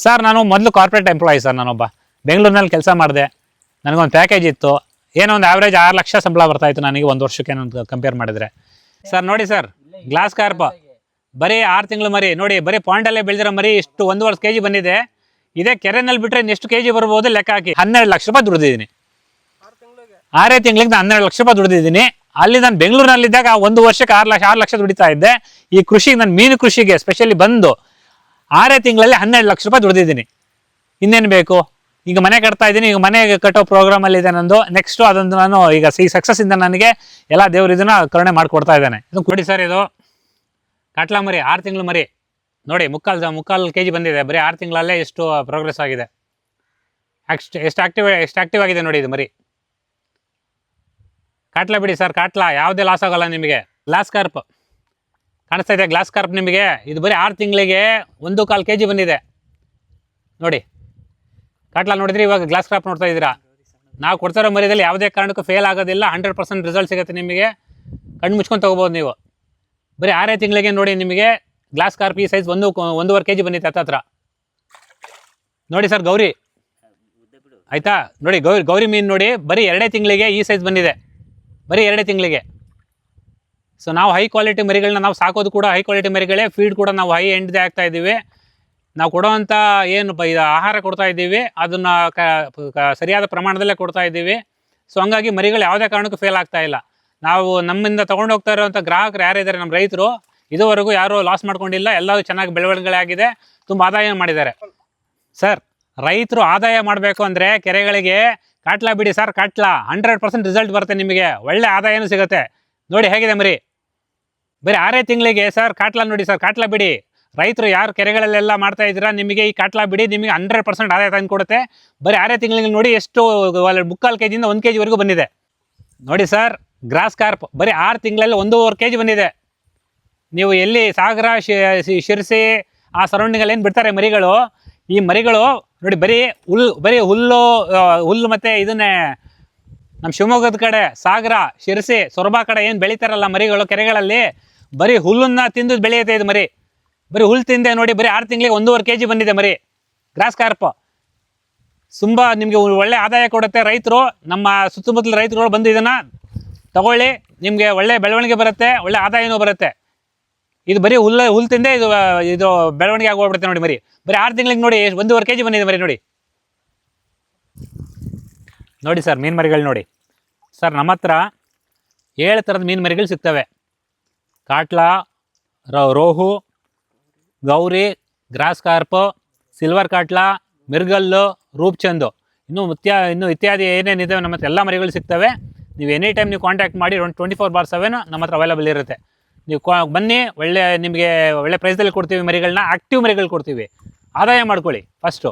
Sir ನಾನು ಮೊದಲು corporate employee sir. ನಾನೊಬ್ಬ ಬೆಂಗಳೂರಿನಲ್ಲಿ ಕೆಲಸ ಮಾಡಿದೆ. ನನಗೊಂದು ಪ್ಯಾಕೇಜ್ ಇತ್ತು. ಏನೋ ಒಂದು ಆವ್ರೇಜ್ 6 ಲಕ್ಷ ಸಂಬಳ ಬರ್ತಾಯಿತ್ತು ನನಗೆ ಒಂದು ವರ್ಷಕ್ಕೆ ನಾನು ಕಂಪೇರ್ ಮಾಡಿದರೆ. ಸರ್ ನೋಡಿ ಸರ್, ಗ್ಲಾಸ್ ಕಾರ್ಪ್ ಬರೀ 6 ತಿಂಗಳು ಮರಿ ನೋಡಿ, ಬರೀ ಪಾಂಡಲ್ಲೇ ಬೆಳೆದಿರೋ ಮರಿ ಇಷ್ಟು 1.5 kg ಬಂದಿದೆ. ಇದೇ ಕೆರೆನಲ್ಲಿ ಬಿಟ್ಟರೆ ಎಷ್ಟು kg ಬರ್ಬೋದು ಲೆಕ್ಕ ಹಾಕಿ. 12 ಲಕ್ಷ ರೂಪಾಯಿ ದುಡಿದಿದ್ದೀನಿ. 6 ತಿಂಗಳಿಗೆ ನಾನು 12 ಲಕ್ಷ ರೂಪಾಯಿ ದುಡಿದಿದ್ದೀನಿ. ಅಲ್ಲಿ ನಾನು ಬೆಂಗಳೂರಿನಲ್ಲಿದ್ದಾಗ 1 ವರ್ಷಕ್ಕೆ 6 ಲಕ್ಷ ದುಡಿತಾ ಇದ್ದೆ. ಈ ಕೃಷಿಗೆ ನಾನು ಮೀನು ಕೃಷಿಗೆ ಸ್ಪೆಷಲಿ ಬಂದು 6 ತಿಂಗಳಲ್ಲಿ 12 ಲಕ್ಷ ರೂಪಾಯಿ ದುಡಿದಿದ್ದೀನಿ. ಇನ್ನೇನು ಬೇಕು? ಈಗ ಮನೆ ಕಟ್ತಾ ಇದ್ದೀನಿ. ಈಗ ಮನೆ ಕಟ್ಟೋ ಪ್ರೋಗ್ರಾಮಲ್ಲಿ ಇದೆ ನಂದು. ನೆಕ್ಸ್ಟು ಅದೊಂದು ನಾನು ಈಗ ಈ ಸಕ್ಸಸ್ಸಿಂದ ನನಗೆ ಎಲ್ಲ ದೇವರು ಇದನ್ನು ಕರುಣೆ ಮಾಡಿಕೊಡ್ತಾ ಇದ್ದಾನೆ. ಇದು ಕೊಡಿ ಸರ್, ಇದು ಕಾಟ್ಲಾ ಮರಿ 6 ತಿಂಗಳು ಮರಿ ನೋಡಿ, ಮುಕ್ಕಾಲು kg ಬಂದಿದೆ. ಬರೀ 6 ತಿಂಗಳಲ್ಲೇ ಎಷ್ಟು ಪ್ರೋಗ್ರೆಸ್ ಆಗಿದೆ. ಎಷ್ಟು ಆಕ್ಟಿವ್ ಆಗಿದೆ ನೋಡಿ ಇದು ಮರಿ. ಕಾಟ್ಲಾ ಬಿಡಿ ಸರ್, ಕಾಟ್ಲಾ ಯಾವುದೇ ಲಾಸ್ ಆಗೋಲ್ಲ ನಿಮಗೆ. ಗ್ಲಾಸ್ ಕಾರ್ಪ್ ಕಾಣಿಸ್ತಾ ಇದೆ, ಗ್ಲಾಸ್ ಕಾರ್ಪ್ ನಿಮಗೆ. ಇದು ಬರೀ 6 ತಿಂಗಳಿಗೆ 1.25 kg ಬಂದಿದೆ ನೋಡಿ. ಕಾಟ್ಲಾ ನೋಡಿದ್ರಿ, ಇವಾಗ ಗ್ಲಾಸ್ ಕಾರ್ಪ್ ನೋಡ್ತಾ ಇದ್ದೀರಾ. ನಾವು ಕೊಡ್ತಾರೋ ಮರಿದಲ್ಲಿ ಯಾವುದೇ ಕಾರಣಕ್ಕೂ ಫೇಲ್ ಆಗೋದಿಲ್ಲ. 100% ರಿಸಲ್ಟ್ ಸಿಗುತ್ತೆ ನಿಮಗೆ. ಕಣ್ಣು ಮುಚ್ಕೊಂಡು ತೊಗೋಬೋದು ನೀವು. ಬರೀ 6 ತಿಂಗಳಿಗೆ ನೋಡಿ ನಿಮಗೆ ಗ್ಲಾಸ್ ಕಾರ್ಪ್ ಈ ಸೈಜ್ 1.5 kg ಬಂದಿದೆ ಹತ್ರ. ನೋಡಿ ಸರ್, ಗೌರಿ ಆಯಿತಾ ನೋಡಿ, ಗೌರಿ ಮೀನು ನೋಡಿ, ಬರೀ 2 ತಿಂಗಳಿಗೆ ಈ ಸೈಜ್ ಬಂದಿದೆ. ಬರೀ 2 ತಿಂಗಳಿಗೆ. ಸೊ ನಾವು ಹೈ ಕ್ವಾಲಿಟಿ ಮರಿಗಳನ್ನ ನಾವು ಸಾಕೋದು ಕೂಡ ಹೈ ಕ್ವಾಲಿಟಿ ಮರಿಗಳೇ. ಫೀಡ್ ಕೂಡ ನಾವು ಹೈ ಎಂಡ್ದೇ ಆಗ್ತಾ ಇದ್ದೀವಿ. ನಾವು ಕೊಡೋವಂಥ ಏನು ಇದು ಆಹಾರ ಕೊಡ್ತಾ ಇದ್ದೀವಿ ಅದನ್ನು ಸರಿಯಾದ ಪ್ರಮಾಣದಲ್ಲೇ ಕೊಡ್ತಾ ಇದ್ದೀವಿ. ಸೊ ಹಂಗಾಗಿ ಮರಿಗಳು ಯಾವುದೇ ಕಾರಣಕ್ಕೂ ಫೇಲ್ ಆಗ್ತಾ ಇಲ್ಲ. ನಾವು ನಮ್ಮಿಂದ ತೊಗೊಂಡು ಹೋಗ್ತಾ ಇರೋವಂಥ ಗ್ರಾಹಕರು ಯಾರಿದ್ದಾರೆ, ನಮ್ಮ ರೈತರು, ಇದುವರೆಗೂ ಯಾರೂ ಲಾಸ್ ಮಾಡ್ಕೊಂಡಿಲ್ಲ. ಎಲ್ಲರೂ ಚೆನ್ನಾಗಿ ಬೆಳವಣಿಗೆ ಆಗಿದೆ, ತುಂಬ ಆದಾಯ ಮಾಡಿದ್ದಾರೆ. ಸರ್, ರೈತರು ಆದಾಯ ಮಾಡಬೇಕು ಅಂದರೆ ಕೆರೆಗಳಿಗೆ ಕಾಟ್ಲಾ ಬಿಡಿ ಸರ್. ಕಾಟ್ಲಾ 100% ರಿಸಲ್ಟ್ ಬರುತ್ತೆ ನಿಮಗೆ. ಒಳ್ಳೆ ಆದಾಯನೂ ಸಿಗುತ್ತೆ. ನೋಡಿ ಹೇಗಿದೆ ಮರಿ. ಬರೀ 6 ತಿಂಗಳಿಗೆ ಸರ್ ಕಾಟ್ಲಾ ನೋಡಿ ಸರ್. ಕಾಟ್ಲಾ ಬಿಡಿ, ರೈತರು ಯಾರು ಕೆರೆಗಳಲ್ಲೆಲ್ಲ ಮಾಡ್ತಾ ಇದ್ದೀರಾ, ನಿಮಗೆ ಈ ಕಾಟ್ಲಾ ಬಿಡಿ ನಿಮಗೆ 100% ಆದಾಯ ತಂದು ಕೊಡುತ್ತೆ. ಬರೀ 6 ತಿಂಗಳಿಗೆ ನೋಡಿ ಎಷ್ಟು 3/4 kg ಇಂದ 1 kg ವರೆಗೂ ಬಂದಿದೆ ನೋಡಿ ಸರ್. ಗ್ರಾಸ್ ಕಾರ್ಪ್ ಬರೀ 6 ತಿಂಗಳಲ್ಲಿ 1.5 kg ಬಂದಿದೆ. ನೀವು ಎಲ್ಲಿ ಸಾಗರ, ಶಿರಸಿ ಆ ಸರೌಂಡಿಂಗಲ್ಲಿ ಏನು ಬಿಡ್ತಾರೆ ಮರಿಗಳು, ಈ ಮರಿಗಳು ನೋಡಿ ಬರೀ ಹುಲ್ಲು ಮತ್ತು ಇದನ್ನೇ ನಮ್ಮ ಶಿವಮೊಗ್ಗದ ಕಡೆ ಸಾಗರ, ಶಿರಸಿ, ಸೊರಬ ಕಡೆ ಏನು ಬೆಳೀತಾರಲ್ಲ ಮರಿಗಳು ಕೆರೆಗಳಲ್ಲಿ, ಬರೀ ಹುಲ್ಲನ್ನು ತಿಂದು ಬೆಳೆಯುತ್ತೆ ಇದು ಮರಿ. ಬರೀ ಹುಲ್ಲು ತಿಂದೆ ನೋಡಿ, ಬರೀ 6 ತಿಂಗಳಿಗೆ 1.5 kg ಬಂದಿದೆ ಮರಿ. ಗ್ರಾಸ್ ಕಾರ್ಪ್ ತುಂಬ ನಿಮಗೆ ಒಳ್ಳೆ ಆದಾಯ ಕೊಡುತ್ತೆ. ರೈತರು, ನಮ್ಮ ಸುತ್ತಮುತ್ತಲ ರೈತರುಗಳು ಬಂದು ಇದನ್ನು ತಗೊಳ್ಳಿ, ನಿಮಗೆ ಒಳ್ಳೆ ಬೆಳವಣಿಗೆ ಬರುತ್ತೆ, ಒಳ್ಳೆ ಆದಾಯನೂ ಬರುತ್ತೆ. ಇದು ಬರೀ ಹುಲ್ಲು ತಿಂದೆ ಇದು ಬೆಳವಣಿಗೆ ಆಗೋಗ್ಬಿಡುತ್ತೆ ನೋಡಿ ಮರಿ. ಬರೀ 6 ತಿಂಗಳಿಗೆ ನೋಡಿ 1.5 kg ಬಂದಿದೆ ಮರಿ ನೋಡಿ. ನೋಡಿ ಸರ್, ಮೀನು ಮರಿಗಳು ನೋಡಿ ಸರ್. ನಮ್ಮ ಹತ್ರ 7 ಥರದ ಮೀನು ಮರಿಗಳು ಸಿಗ್ತವೆ. ಕಾಟ್ಲಾ, ರೋಹು, ಗೌರಿ, ಗ್ರಾಸ್ ಕಾರ್ಪ್, ಸಿಲ್ವರ್ ಕಾಟ್ಲಾ, ಮಿರ್ಗಲ್ಲು, ರೂಪ್ಚಂದು, ಇನ್ನು ಇತ್ಯಾದಿ ಏನೇನಿದೆ ನಮ್ಮ ಹತ್ರ ಎಲ್ಲ ಮರಿಗಳು ಸಿಗ್ತವೆ. ನೀವು ಎನಿ ಟೈಮ್ ನೀವು ಕಾಂಟ್ಯಾಕ್ಟ್ ಮಾಡಿ 24/7 ನಮ್ಮ ಹತ್ರ ಅವೈಲೇಬಲ್ ಇರುತ್ತೆ. ನೀವು ಬನ್ನಿ, ನಿಮಗೆ ಒಳ್ಳೆ ಪ್ರೈಸಲ್ಲಿ ಕೊಡ್ತೀವಿ ಮರಿಗಳನ್ನ. ಆ್ಯಕ್ಟಿವ್ ಮರಿಗಳು ಕೊಡ್ತೀವಿ. ಆದಾಯ ಮಾಡ್ಕೊಳ್ಳಿ. ಫಸ್ಟು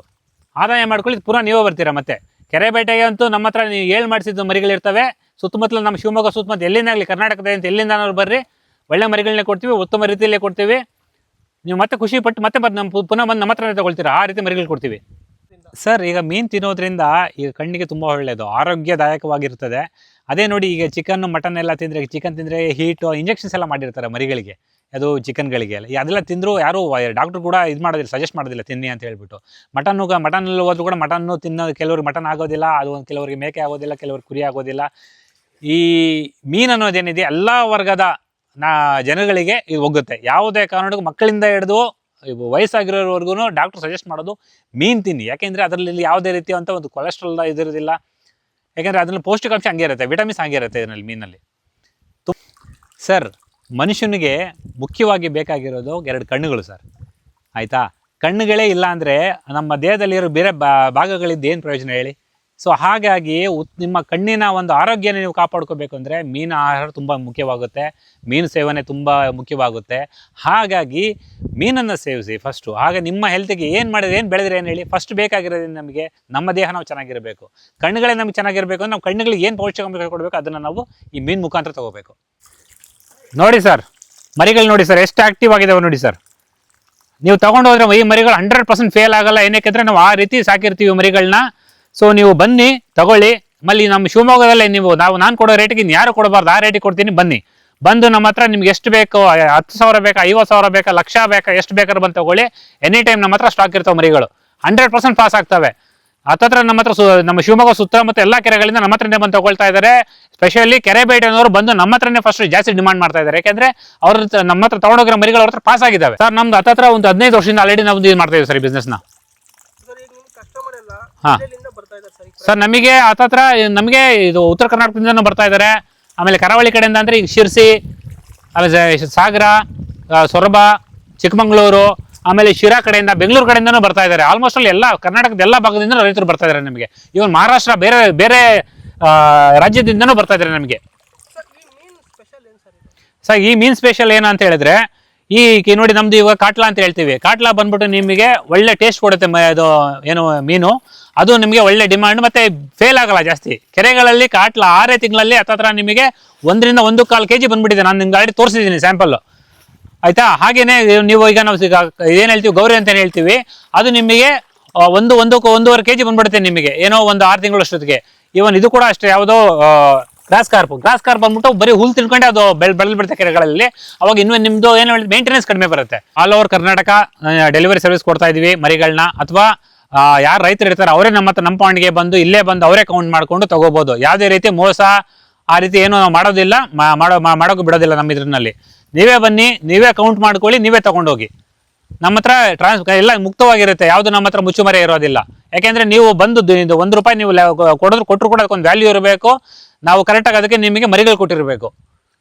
ಆದಾಯ ಮಾಡ್ಕೊಳ್ಳಿ, ಪುನಃ ನೀವೇ ಬರ್ತೀರಾ. ಮತ್ತು ಕೆರೆ ಬೇಟೆಗೆ ಅಂತೂ ನಮ್ಮ ಹತ್ರ ನೀವು 7 ಮಾಡಿಸಿದ್ದು ಮರಿಗಳಿರ್ತವೆ. ಸುತ್ತಮುತ್ತಲು ನಮ್ಮ ಶಿವಮೊಗ್ಗ ಸುತ್ತಮುತ್ತ ಎಲ್ಲಿಂದಾಗಲಿ, ಕರ್ನಾಟಕದ ಅಂತ ಎಲ್ಲಿಂದಾದ್ರೂ ಬರ್ರಿ, ಒಳ್ಳೆ ಮರಿಗಳನ್ನೇ ಕೊಡ್ತೀವಿ, ಉತ್ತಮ ರೀತಿಯಲ್ಲೇ ಕೊಡ್ತೀವಿ. ನೀವು ಮತ್ತೆ ಖುಷಿ ಪಟ್ಟು ಮತ್ತೆ ಪುನಃ ಬಂದು ನಮ್ಮ ಹತ್ರನೇ ತಗೊಳ್ತೀರಾ. ಆ ರೀತಿ ಮರಿಗಳು ಕೊಡ್ತೀವಿ ಸರ್. ಈಗ ಮೀನು ತಿನ್ನೋದ್ರಿಂದ ಈಗ ಕಣ್ಣಿಗೆ ತುಂಬ ಒಳ್ಳೆಯದು, ಆರೋಗ್ಯದಾಯಕವಾಗಿರ್ತದೆ. ಅದೇ ನೋಡಿ, ಈಗ ಚಿಕನ್, ಮಟನ್ ಎಲ್ಲ ತಿಂದರೆ, ಚಿಕನ್ ತಿಂದರೆ ಹೀಟು, ಇಂಜೆಕ್ಷನ್ಸ್ ಎಲ್ಲ ಮಾಡಿರ್ತಾರೆ ಮರಿಗಳಿಗೆ, ಅದು ಚಿಕನ್ಗಳಿಗೆ ಎಲ್ಲ. ಅದೆಲ್ಲ ತಿಂದರೂ ಯಾರೂ ಡಾಕ್ಟ್ರು ಕೂಡ ಇದು ಮಾಡೋದಿಲ್ಲ, ಸಜೆಸ್ಟ್ ಮಾಡೋದಿಲ್ಲ ತಿನ್ನಿ ಅಂತ ಹೇಳ್ಬಿಟ್ಟು. ಮಟನ್ನಲ್ಲಿ ಹೋದ್ರೂ ಕೂಡ ಮಟನ್ನು ಕೆಲವ್ರಿಗೆ ಮಟನ್ ಆಗೋದಿಲ್ಲ, ಅದು ಕೆಲವರಿಗೆ ಮೇಕೆ ಆಗೋದಿಲ್ಲ, ಕೆಲವ್ರಿಗೆ ಕುರಿ ಆಗೋದಿಲ್ಲ. ಈ ಮೀನು ಅನ್ನೋದೇನಿದೆ ಎಲ್ಲ ವರ್ಗದ ಜನಗಳಿಗೆ ಇದು ಹೋಗುತ್ತೆ. ಯಾವುದೇ ಕಾರಣಕ್ಕೂ ಮಕ್ಕಳಿಂದ ಹಿಡಿದು ವಯಸ್ಸಾಗಿರೋವರೆಗೂ ಡಾಕ್ಟ್ರು ಸಜೆಸ್ಟ್ ಮಾಡೋದು ಮೀನು ತಿನ್ನಿ. ಯಾಕೆಂದರೆ ಅದರಲ್ಲಿ ಯಾವುದೇ ರೀತಿಯಂಥ ಒಂದು ಕೊಲೆಸ್ಟ್ರಾಲ್ ಇದಿರೋದಿಲ್ಲ. ಯಾಕೆಂದರೆ ಅದರಲ್ಲಿ ಪೌಷ್ಟಿಕಾಂಶ ಹಂಗೆ ಇರುತ್ತೆ, ವಿಟಮಿನ್ಸ್ ಹಂಗೆ ಇರುತ್ತೆ ಇದರಲ್ಲಿ ಮೀನಲ್ಲಿ. ಸರ್, ಮನುಷ್ಯನಿಗೆ ಮುಖ್ಯವಾಗಿ ಬೇಕಾಗಿರೋದು 2 ಕಣ್ಣುಗಳು ಸರ್. ಆಯಿತಾ? ಕಣ್ಣುಗಳೇ ಇಲ್ಲ ಅಂದರೆ ನಮ್ಮ ದೇಹದಲ್ಲಿರೋ ಬೇರೆ ಭಾಗಗಳಿದ್ದು ಏನು ಪ್ರಯೋಜನ ಹೇಳಿ? ಸೊ ಹಾಗಾಗಿ ನಿಮ್ಮ ಕಣ್ಣಿನ ಒಂದು ಆರೋಗ್ಯನ ನೀವು ಕಾಪಾಡ್ಕೋಬೇಕು ಅಂದರೆ ಮೀನು ಆಹಾರ ತುಂಬ ಮುಖ್ಯವಾಗುತ್ತೆ. ಮೀನು ಸೇವನೆ ತುಂಬ ಮುಖ್ಯವಾಗುತ್ತೆ. ಹಾಗಾಗಿ ಮೀನನ್ನು ಸೇವಿಸಿ ಫಸ್ಟು. ಹಾಗೆ ನಿಮ್ಮ ಹೆಲ್ತಿಗೆ ಏನು ಮಾಡಿದ್ರೆ, ಏನು ಬೆಳೆದ್ರೆ ಏನು ಹೇಳಿ, ಫಸ್ಟ್ ಬೇಕಾಗಿರೋದು ನಮಗೆ ನಮ್ಮ ದೇಹ ನಾವು ಚೆನ್ನಾಗಿರಬೇಕು. ಕಣ್ಣುಗಳೇ ನಮ್ಗೆ ಚೆನ್ನಾಗಿರಬೇಕು ಅಂದ್ರೆ ನಾವು ಕಣ್ಣುಗಳಿಗೆ ಏನು ಪೌಷ್ಟಿಕಾಂಶ ಕೊಡಬೇಕು ಅದನ್ನು ನಾವು ಈ ಮೀನು ಮುಖಾಂತರ ತೊಗೋಬೇಕು. ನೋಡಿ ಸರ್, ಮರಿಗಳು ನೋಡಿ ಸರ್, ಎಷ್ಟು ಆ್ಯಕ್ಟಿವ್ ಆಗಿದ್ದಾವೆ ನೋಡಿ ಸರ್. ನೀವು ತೊಗೊಂಡು ಹೋದ್ರೆ ಈ ಮರಿಗಳು 100% ಫೇಲ್ ಆಗಲ್ಲ. ಏನಕ್ಕೆಂದರೆ ನಾವು ಆ ರೀತಿ ಸಾಕಿರ್ತೀವಿ ಮರಿಗಳನ್ನ. ಸೊ ನೀವು ಬನ್ನಿ, ತಗೊಳ್ಳಿ. ಮಲ್ಲಿ ನಮ್ಮ ಶಿವಮೊಗ್ಗದಲ್ಲೇ ನಾನು ಕೊಡೋ ರೇಟಿಗೆ ಯಾರು ಕೊಡಬಾರ್ದು, ಆ ರೇಟಿಗೆ ಕೊಡ್ತೀನಿ. ಬಂದು ನಮ್ಮ ಹತ್ರ ನಿಮ್ಗೆ ಎಷ್ಟು ಬೇಕು, 10,000 ಬೇಕಾ, 50,000 ಬೇಕಾ, ಲಕ್ಷ ಬೇಕಾ, ಎಷ್ಟು ಬೇಕಾದ್ರೂ ಬಂದು ತಗೊಳ್ಳಿ. ಎನಿ ಟೈಮ್ ನಮ್ಮ ಹತ್ರ ಸ್ಟಾಕ್ ಇರ್ತಾವೆ ಮರಿಗಳು. 100% ಪಾಸ್ ಆಗ್ತವೆ. ಹತ್ತತ್ರ ನಮ್ಮ ಹತ್ರ ನಮ್ಮ ಶಿವಮೊಗ್ಗ ಸುತ್ತಮುತ್ತ ಎಲ್ಲ ಕೆರೆಗಳಿಂದ ನಮ್ಮ ಹತ್ರನೇ ಬಂದು ತಗೊಳ್ತಾ ಇದ್ದಾರೆ. ಸ್ಪೆಷಲಿ ಕೆರೆ ಬೇಟೆನವರು ಬಂದು ನಮ್ಮ ಹತ್ರನೇ ಫಸ್ಟ್ ಜಾಸ್ತಿ ಡಿಮಾಂಡ್ ಮಾಡ್ತಾ ಇದ್ದಾರೆ. ಯಾಕಂದ್ರೆ ಅವ್ರ ನಮ್ಮ ಹತ್ರ ತಗೊಂಡೋಗಿರೋ ಮರಿಗಳು ಅವ್ರ ಹತ್ರ ಪಾಸ್ ಆಗಿದ್ದಾವೆ ಸರ್. ನಮ್ದು ಹತ್ತತ್ರ ಒಂದು 15 ವರ್ಷದಿಂದ ಆಲ್ರೆಡಿ ನಾವು ಇದು ಮಾಡ್ತಾ ಇದ್ದೀವಿ ಸರ್ ಈ ಬಿಸ್ನೆಸ್ನ. ಹಾಂ ಸರ್, ನಮಗೆ ಹತ್ತತ್ರ ನಮಗೆ ಇದು ಉತ್ತರ ಕರ್ನಾಟಕದಿಂದನೂ ಬರ್ತಾ ಇದ್ದಾರೆ. ಆಮೇಲೆ ಕರಾವಳಿ ಕಡೆಯಿಂದ ಅಂದರೆ ಈಗ ಶಿರ್ಸಿ, ಆಮೇಲೆ ಸಾಗರ, ಸೊರಬ, ಚಿಕ್ಕಮಗಳೂರು, ಆಮೇಲೆ ಶಿರಾ ಕಡೆಯಿಂದ, ಬೆಂಗಳೂರು ಕಡೆಯಿಂದನೂ ಬರ್ತಾ ಇದ್ದಾರೆ. ಆಲ್ಮೋಸ್ಟ್ ಅಲ್ಲಿ ಎಲ್ಲ ಕರ್ನಾಟಕದ ಎಲ್ಲ ಭಾಗದಿಂದ ರೈತರು ಬರ್ತಾ ಇದ್ದಾರೆ ನಮಗೆ. ಇವನ್ ಮಹಾರಾಷ್ಟ್ರ ಬೇರೆ ಬೇರೆ ರಾಜ್ಯದಿಂದನೂ ಬರ್ತಾ ಇದ್ದಾರೆ ನಮಗೆ. ಸರ್, ಈ ಮೀನ್ ಸ್ಪೆಷಲ್ ಏನು ಅಂತ ಹೇಳಿದ್ರೆ, ಈ ನೋಡಿ ನಮ್ದು ಇವಾಗ ಕಾಟ್ಲಾ ಅಂತ ಹೇಳ್ತೀವಿ. ಕಾಟ್ಲಾ ಬಂದ್ಬಿಟ್ಟು ನಿಮಗೆ ಒಳ್ಳೆ ಟೇಸ್ಟ್ ಕೊಡುತ್ತೆ. ಅದು ಏನು ಮೀನು, ಅದು ನಿಮಗೆ ಒಳ್ಳೆ ಡಿಮಾಂಡ್, ಮತ್ತೆ ಫೇಲ್ ಆಗಲ್ಲ ಜಾಸ್ತಿ. ಕೆರೆಗಳಲ್ಲಿ ಕಾಟ್ಲಾ 6 ತಿಂಗಳಲ್ಲಿ ಹತ್ತತ್ರ ನಿಮಗೆ 1ರಿಂದ 1.25 kg ಬಂದ್ಬಿಟ್ಟಿದೆ. ನಾನು ನಿಮ್ಗೆ ಆಲ್ರೆಡಿ ತೋರಿಸಿದ್ದೀನಿ ಸ್ಯಾಂಪಲ್, ಆಯ್ತಾ. ಹಾಗೇನೆ ನೀವು ಈಗ ನಾವು ಏನ್ ಹೇಳ್ತೀವಿ ಗೌರಿ ಅಂತ ಹೇಳ್ತೀವಿ, ಅದು ನಿಮಗೆ 1.5 kg ಬಂದ್ಬಿಡುತ್ತೆ ನಿಮಗೆ, ಏನೋ ಒಂದು 6 ತಿಂಗಳಷ್ಟೊತ್ತಿಗೆ. ಇವನ್ ಇದು ಕೂಡ ಅಷ್ಟೇ, ಯಾವುದೋ ಗ್ರಾಸ್ ಕಾರ್ಪ್ ಬಂದ್ಬಿಟ್ಟು ಬರೀ ಹುಲ್ ತಿನ್ಕೊಂಡೆ ಅದು ಬೆಳೆದು ಬಿಡುತ್ತೆ ಕೆರೆಗಳಲ್ಲಿ. ಅವಾಗ ಇನ್ನೂ ನಿಮ್ದು ಏನು ಹೇಳಿದ್ರೆ ಮೇಂಟೆನೆನ್ಸ್ ಕಡಿಮೆ ಬರುತ್ತೆ. All over Karnataka delivery service ಕೊಡ್ತಾ ಇದೀವಿ ಮರಿಗಳನ್ನ. ಅಥವಾ ಯಾರು ರೈತರು ಇರ್ತಾರೆ ಅವರೇ ನಮ್ಮ ಪಾಯಿಂಟ್ಗೆ ಬಂದು ಇಲ್ಲೇ ಬಂದು ಅವರೇ ಕೌಂಟ್ ಮಾಡ್ಕೊಂಡು ತಗೋಬಹುದು. ಯಾವುದೇ ರೀತಿ ಮೋಸ ಆ ರೀತಿ ಏನು ನಾವು ಮಾಡೋದಿಲ್ಲ, ಮಾಡೋಕೆ ಬಿಡೋದಿಲ್ಲ. ನಮ್ಮ ಇದ್ರಲ್ಲಿ ನೀವೇ ಬನ್ನಿ, ನೀವೇ ಕೌಂಟ್ ಮಾಡ್ಕೊಳ್ಳಿ, ನೀವೇ ತಗೊಂಡೋಗಿ. ನಮ್ಮ ಹತ್ರ ಎಲ್ಲ ಮುಕ್ತವಾಗಿರುತ್ತೆ, ಯಾವುದು ನಮ್ಮ ಹತ್ರ ಮುಚ್ಚುಮರೆ ಇರೋದಿಲ್ಲ. ಯಾಕೆಂದ್ರೆ ನೀವು ಬಂದು ₹1 ನೀವು ಕೊಟ್ಟರು ಕೂಡ ಅದಕ್ಕೊಂದು ವ್ಯಾಲ್ಯೂ ಇರಬೇಕು. ನಾವು ಕರೆಕ್ಟಾಗಿ ಅದಕ್ಕೆ ನಿಮಗೆ ಮರಿಗಳು ಕೊಟ್ಟಿರಬೇಕು.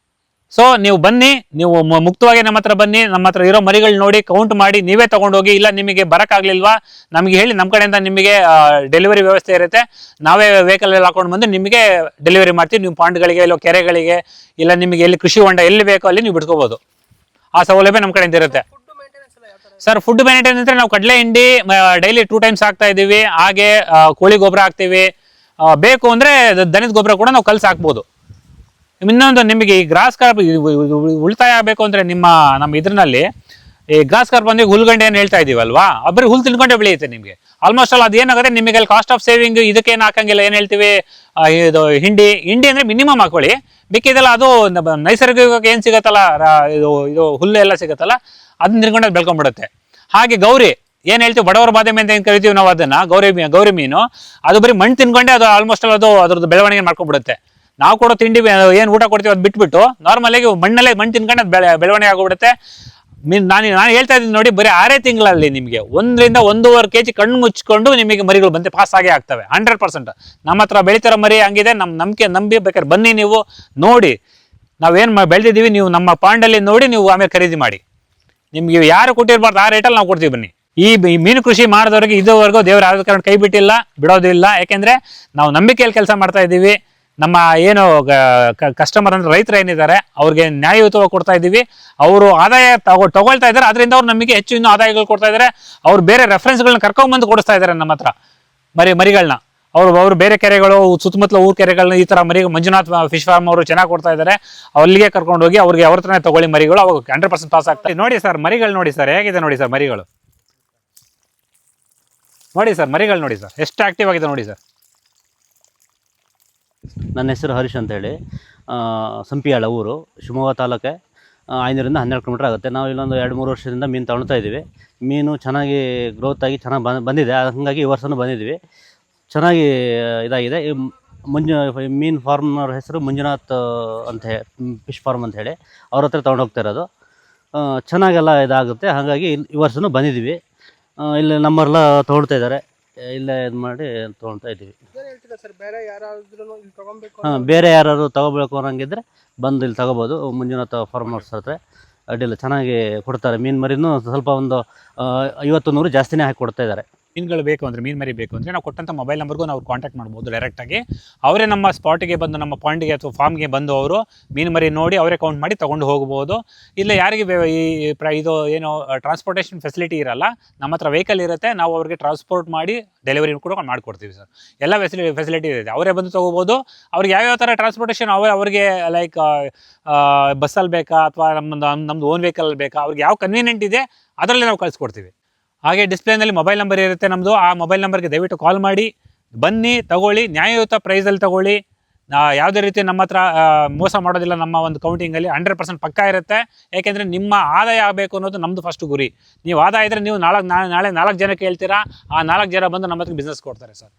ಸೊ ನೀವು ಬನ್ನಿ, ನೀವು ಮುಕ್ತವಾಗಿ ನಮ್ಮ ಹತ್ರ ಬನ್ನಿ, ನಮ್ಮ ಹತ್ರ ಇರೋ ಮರಿಗಳು ನೋಡಿ ಕೌಂಟ್ ಮಾಡಿ ನೀವೇ ತಗೊಂಡೋಗಿ. ಇಲ್ಲ ನಿಮಗೆ ಬರೋಕ್ಕಾಗಲಿಲ್ವಾ ನಮಗೆ ಹೇಳಿ, ನಮ್ಮ ಕಡೆಯಿಂದ ನಿಮಗೆ ಡೆಲಿವರಿ ವ್ಯವಸ್ಥೆ ಇರುತ್ತೆ. ನಾವೇ ವೆಹಿಕಲ್ ಎಲ್ಲ ಹಾಕೊಂಡು ಬಂದು ನಿಮಗೆ ಡೆಲಿವರಿ ಮಾಡ್ತೀವಿ. ನೀವು ಪಾಂಡ್ಗಳಿಗೆ, ಇಲ್ಲ ಕೆರೆಗಳಿಗೆ, ಇಲ್ಲ ನಿಮಗೆ ಎಲ್ಲಿ ಕೃಷಿ ಹೊಂಡ ಎಲ್ಲಿ ಬೇಕೋ ಅಲ್ಲಿ ನೀವು ಬಿಡ್ಕೋಬಹುದು. ಆ ಸೌಲಭ್ಯ ನಮ್ಮ ಕಡೆಯಿಂದ ಇರುತ್ತೆ ಸರ್. ಫುಡ್ ಮೇಂಟೈನ್ ಅಂದ್ರೆ ನಾವು ಕಡಲೆ ಹಿಂಡಿ ಡೈಲಿ 2 ಟೈಮ್ಸ್ ಹಾಕ್ತಾ ಇದೀವಿ. ಹಾಗೆ ಕೋಳಿ ಗೊಬ್ಬರ ಹಾಕ್ತೀವಿ. ಬೇಕು ಅಂದ್ರೆ ದನದ ಗೊಬ್ಬರ ಕೂಡ ನಾವು ಕಲ್ಸಿ ಹಾಕ್ಬೋದು. ಇನ್ನೊಂದು, ನಿಮಗೆ ಈ ಗ್ರಾಸ್ ಕಾರ್ಪ್ ಉಳಿತಾಯ ಆಗಬೇಕು ಅಂದ್ರೆ ನಮ್ಮ ಇದ್ರಲ್ಲಿ ಈ ಗ್ರಾಸ್ ಕಾರ್ಪ್ ಅಂದ್ರೆ ಹುಲ್ಗಂಡೆ ಏನು ಹೇಳ್ತಾ ಇದೀವಲ್ವಾ, ಬರೀ ಹುಲ್ ತಿನ್ಕೊಂಡೆ ಬೆಳೆಯುತ್ತೆ ನಿಮಗೆ. ಆಲ್ಮೋಸ್ಟ್ ಅಲ್ಲಿ ಅದೇನಾಗುತ್ತೆ ನಿಮಗೆ ಅಲ್ಲಿ ಕಾಸ್ಟ್ ಆಫ್ ಸೇವಿಂಗ್ ಇದಕ್ಕೇನು ಹಾಕಂಗಿಲ್ಲ. ಏನು ಹೇಳ್ತೀವಿ, ಇದು ಹಿಂಡಿ ಅಂದ್ರೆ ಮಿನಿಮಮ್ ಹಾಕೊಳ್ಳಿ. ಬೇಕಿದೆಲ್ಲ ಅದು ನೈಸರ್ಗಿಕವಾಗಿ ಏನು ಸಿಗತ್ತಲ್ಲ, ಇದು ಹುಲ್ಲು ಎಲ್ಲ ಸಿಗತ್ತಲ್ಲ, ಅದನ್ನ ತಿನ್ಕೊಂಡೆ ಬೆಳ್ಕೊಂಡ್ಬಿಡುತ್ತೆ. ಹಾಗೆ ಗೌರಿ ಏನ್ ಹೇಳ್ತೀವಿ, ಬಡವರ ಬಾದಾಮಿ ಅಂತ ಏನ್ ಕರಿತೀವಿ ನಾವು, ಅದನ್ನ ಗೌರಿ ಮೀನು, ಅದು ಬರೀ ಮಣ್ಣು ತಿನ್ಕೊಂಡೆ ಅದು ಆಲ್ಮೋಸ್ಟ್ ಅದು ಅದ್ರದ್ದು ಬೆಳವಣಿಗೆ ಮಾಡ್ಕೊಂಡ್ಬಿಡುತ್ತೆ. ನಾವು ಕೊಡೋ ತಿಂಡಿ ಏನು ಊಟ ಕೊಡ್ತೀವಿ ಅದು ಬಿಟ್ಬಿಟ್ಟು ನಾರ್ಮಲ್ ಆಗಿ ಮಣ್ಣು ತಿನ್ಕೊಂಡು ಅದು ಬೆಳವಣಿಗೆ ಆಗೋಗ್ಬಿಡುತ್ತೆ. ನಾನು ಹೇಳ್ತಾ ಇದ್ದೀನಿ ನೋಡಿ, ಬರೀ 6 ತಿಂಗಳಲ್ಲಿ ನಿಮಗೆ 1ರಿಂದ 1.5 kg ಕಣ್ಣು ಮುಚ್ಕೊಂಡು ನಿಮಗೆ ಮರಿಗಳು ಬಂದು ಪಾಸ್ ಆಗೇ ಆಗ್ತವೆ 100%. ನಮ್ಮ ಹತ್ರ ಬೆಳಿತಾರ ಮರಿ ಹಂಗಿದೆ. ನಂಬಿ ಬೇಕಾದ್ರೆ ಬನ್ನಿ, ನೀವು ನೋಡಿ ನಾವೇನು ಬೆಳೆದಿದ್ದೀವಿ. ನೀವು ನಮ್ಮ ಪಾಂಡಲ್ಲಿ ನೋಡಿ ನೀವು ಆಮೇಲೆ ಖರೀದಿ ಮಾಡಿ. ನಿಮ್ಗೆ ಯಾರು ಕೊಟ್ಟಿರ್ಬಾರ್ದು ಆ ರೇಟಲ್ಲಿ ನಾವು ಕೊಡ್ತೀವಿ ಬನ್ನಿ. ಈ ಮೀನು ಕೃಷಿ ಮಾಡಿದವ್ರಿಗೆ ಇದುವರೆಗೂ ದೇವ್ರ ಯಾವ್ದು ಕಾರಣ ಕೈ ಬಿಟ್ಟಿಲ್ಲ, ಬಿಡೋದಿಲ್ಲ. ಯಾಕೆಂದ್ರೆ ನಾವು ನಂಬಿಕೆಯಲ್ಲಿ ಕೆಲಸ ಮಾಡ್ತಾ ಇದ್ದೀವಿ. ನಮ್ಮ ಏನು ಕಸ್ಟಮರ್ ಅಂದ್ರೆ ರೈತರು ಏನಿದ್ದಾರೆ ಅವ್ರಿಗೆ ನ್ಯಾಯಯುತವಾಗಿ ಕೊಡ್ತಾ ಇದ್ದೀವಿ. ಅವರು ಆದಾಯ ತಗೊಳ್ತಾ ಇದ್ದಾರೆ, ಅದರಿಂದ ಅವ್ರು ನಮಗೆ ಹೆಚ್ಚು ಇನ್ನೂ ಆದಾಯಗಳು ಕೊಡ್ತಾ ಇದ್ದಾರೆ. ಅವ್ರು ಬೇರೆ ರೆಫರೆನ್ಸ್ಗಳನ್ನ ಕರ್ಕೊಂಡ್ಬಂದು ಕೊಡಿಸ್ತಾ ಇದ್ದಾರೆ ನಮ್ಮ ಹತ್ರ ಮರಿಗಳನ್ನ. ಅವರು ಬೇರೆ ಕೆರೆಗಳು ಸುತ್ತಮುತ್ತಲ ಊರ್ ಕೆರೆಗಳನ್ನ ಈ ತರ ಮಂಜುನಾಥ್ ಫಿಶ್ ಫಾರ್ಮ್ ಅವರು ಚೆನ್ನಾಗಿ ಕೊಡ್ತಾ ಇದ್ದಾರೆ. ಅಲ್ಲಿಗೆ ಕರ್ಕೊಂಡು ಹೋಗಿ ಅವ್ರಿಗೆ ಅವ್ರ ಹತ್ರನೇ ತಗೊಳ್ಳಿ ಮರಿಗಳು, ಅವಾಗ 100% ಪಾಸ್ ಆಗ್ತದೆ. ನೋಡಿ ಸರ್ ಮರಿಗಳು ನೋಡಿ ಸರ್, ಹೇಗಿದೆ ನೋಡಿ ಸರ್ ಮರಿಗಳು. ನೋಡಿ ಸರ್ ಮರಿಗಳು ನೋಡಿ ಸರ್, ಎಷ್ಟು ಆಕ್ಟಿವ್ ಆಗಿದೆ ನೋಡಿ ಸರ್. ನನ್ನ ಹೆಸರು ಹರೀಶ್ ಅಂತೇಳಿ, ಸಂಪಿಯಾಳ ಊರು, ಶಿವಮೊಗ್ಗ ತಾಲೂಕೆ. 5ರಿಂದ 12 ಕಿಲೋಮೀಟರ್ ಆಗುತ್ತೆ. ನಾವು ಇಲ್ಲೊಂದು 2-3 ವರ್ಷದಿಂದ ಮೀನು ತಗೊಳ್ತಾ ಇದ್ದೀವಿ. ಮೀನು ಚೆನ್ನಾಗಿ ಗ್ರೋತ್ ಆಗಿ ಚೆನ್ನಾಗಿ ಬಂದಿದೆ. ಹಾಗಾಗಿ ಈ ವರ್ಷನೂ ಬಂದಿದ್ದೀವಿ. ಚೆನ್ನಾಗಿ ಇದಾಗಿದೆ. ಮೀನು ಫಾರ್ಮ್ನವ್ರ ಹೆಸರು ಮಂಜುನಾಥ್ ಅಂತ ಫಿಶ್ ಫಾರ್ಮ್ ಅಂತ ಹೇಳಿ ಅವ್ರ ಹತ್ರ ತೊಗೊಂಡೋಗ್ತಾ ಇರೋದು. ಚೆನ್ನಾಗೆಲ್ಲ ಇದಾಗುತ್ತೆ. ಹಾಗಾಗಿ ಈ ವರ್ಷನೂ ಬಂದಿದ್ದೀವಿ. ಇಲ್ಲಿ ನಮ್ಮರೆಲ್ಲ ತೊಗೊಳ್ತಾ ಇದ್ದಾರೆ. ಇಲ್ಲೇ ಇದು ಮಾಡಿ ತೊಗೊಳ್ತಾ ಇದ್ದೀವಿ. ಬೇರೆ ಯಾರಾದ್ರು ತಗೋಬೇಕು ಅನ್ನಂಗಿದ್ರೆ ಬಂದು ಇಲ್ಲಿ ತಗೋಬೋದು. ಮಂಜುನಾಥ ಫಾರ್ಮರ್ಸ್ ಹತ್ರ ಅಡ್ಡಿಲ್ಲ, ಚೆನ್ನಾಗಿ ಕೊಡ್ತಾರೆ. ಮೀನು ಮರಿನೂ ಸ್ವಲ್ಪ ಒಂದು 50-100 ಜಾಸ್ತಿನೇ ಹಾಕಿ ಕೊಡ್ತಾ ಇದ್ದಾರೆ. ಮೀನುಗಳು ಬೇಕು ಅಂದರೆ, ಮೀನು ಮರಿ ಬೇಕು ಅಂದರೆ ನಾವು ಕೊಟ್ಟಂಥ ಮೊಬೈಲ್ ನಂಬರ್ಗೂ ನಾವು ಕಾಂಟ್ಯಾಕ್ಟ್ ಮಾಡ್ಬೋದು ಡೈರೆಕ್ಟಾಗಿ. ಅವರೇ ನಮ್ಮ ಸ್ಪಾಟಿಗೆ ಬಂದು, ನಮ್ಮ ಪಾಯಿಂಟ್ಗೆ ಅಥವಾ ಫಾರ್ಮ್ಗೆ ಬಂದು ಅವರು ಮೀನು ಮರಿ ನೋಡಿ ಅವರೇ ಕೌಂಟ್ ಮಾಡಿ ತೊಗೊಂಡು ಹೋಗ್ಬೋದು. ಇಲ್ಲ ಯಾರಿಗೆ ಇದು ಏನು ಟ್ರಾನ್ಸ್ಪೋರ್ಟೇಷನ್ ಫೆಸಿಲಿಟಿ ಇರಲ್ಲ, ನಮ್ಮ ಹತ್ರ ವೆಹಿಕಲ್ ಇರುತ್ತೆ, ನಾವು ಅವ್ರಿಗೆ ಟ್ರಾನ್ಸ್ಪೋರ್ಟ್ ಮಾಡಿ ಡೆಲಿವರಿ ಕೂಡ ಮಾಡಿಕೊಡ್ತೀವಿ ಸರ್. ಎಲ್ಲ ಫೆಸಿಲಿಟಿ ಇದೆ, ಅವರೇ ಬಂದು ತೊಗೋಬೋದು. ಅವ್ರಿಗೆ ಯಾವ್ಯಾವ ಥರ ಟ್ರಾನ್ಸ್ಪೋರ್ಟೇಷನ್ ಅವ್ರಿಗೆ ಲೈಕ್ ಬಸ್ಸಲ್ಲಿ ಬೇಕಾ ಅಥವಾ ನಮ್ಮದು ಓನ್ ವೆಹಿಕಲ್ ಬೇಕಾ, ಅವ್ರಿಗೆ ಯಾವ ಕನ್ವೀನಿಯೆಂಟ್ ಇದೆ ಅದರಲ್ಲಿ ನಾವು ಕಳಿಸ್ಕೊಡ್ತೀವಿ. ಹಾಗೆ ಡಿಸ್ಪ್ಲೇನಲ್ಲಿ ಮೊಬೈಲ್ ನಂಬರ್ ಇರುತ್ತೆ ನಮ್ಮದು. ಆ ಮೊಬೈಲ್ ನಂಬರ್ಗೆ ದಯವಿಟ್ಟು ಕಾಲ್ ಮಾಡಿ ಬನ್ನಿ, ತಗೊಳ್ಳಿ, ನ್ಯಾಯಯುತ ಪ್ರೈಸಲ್ಲಿ ತಗೊಳ್ಳಿ. ಯಾವುದೇ ರೀತಿ ನಮ್ಮ ಹತ್ರ ಮೋಸ ಮಾಡೋದಿಲ್ಲ. ನಮ್ಮ ಒಂದು ಕೌಂಟಿಂಗಲ್ಲಿ 100% ಪಕ್ಕಾ ಇರುತ್ತೆ. ಯಾಕೆಂದರೆ ನಿಮ್ಮ ಆದಾಯ ಆಗಬೇಕು ಅನ್ನೋದು ನಮ್ಮದು ಫಸ್ಟ್ ಗುರಿ. ನೀವು ಆದಾಯ ಇದ್ದರೆ ನೀವು ನಾಳೆ 4 ಜನಕ್ಕೆ ಹೇಳ್ತೀರಾ, ಆ 4 ಜನ ಬಂದು ನಮ್ಮ ಹತ್ರ ಬಿಸ್ನೆಸ್ ಕೊಡ್ತಾರೆ ಸರ್.